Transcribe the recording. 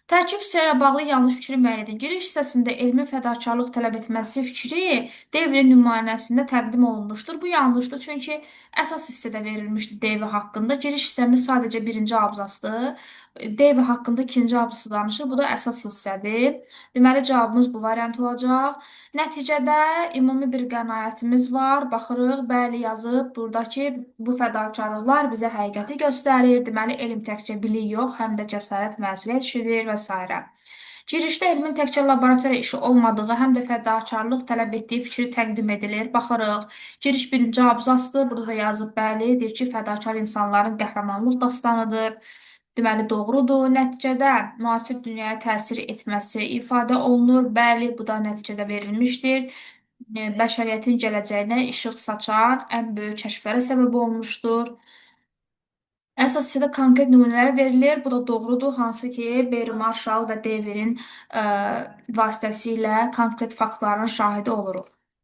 Tərkib hissələri ilə bağlı yanlış fikri müəyyən edin. Giriş hissəsində elmin fədakarlıq tələb etməsi fikri devrin nümunəsində təqdim olunmuşdur. Bu yanlışdır, çünki əsas hissədə verilmişdir Devi haqqında. Giriş hissəmiz sadəcə birinci abzasdır. Devi haqqında ikinci abzası danışır. Bu da əsas hissədir. Deməli, cavabımız bu variant olacaq. Nəticədə ümumi bir qənaətimiz var. Baxırıq, bəli yazıb, buradakı bu fədakarlıqlar bizə həqiqəti göstərir. Deməli, elm təkcə bilik yox, həm də cəsarət, məsuliyyət işidir və s. Girişdə elmin təkcə laboratoriya işi olmadığı, həm də fədakarlıq tələb etdiyi fikri təqdim edilir. Baxırıq, giriş birinci abzasdır. Burada da yazıb, bəli, deyir ki, fədakar insanların qəhrəmanlıq dastanıdır. Deməli, doğrudur. Nəticədə müasir dünyaya təsir etməsi ifadə olunur. Bəli, bu da nəticədə verilmişdir. Bəşəriyyətin gələcəyinə işıq saçan ən böyük kəşflərə səbəb olmuşdur. Əsas hissədə konkret nümunələr verilir. Bu da doğrudur, hansı ki, Berry Marshall və Deverin vasitəsilə konkret faktların şahidi oluruq.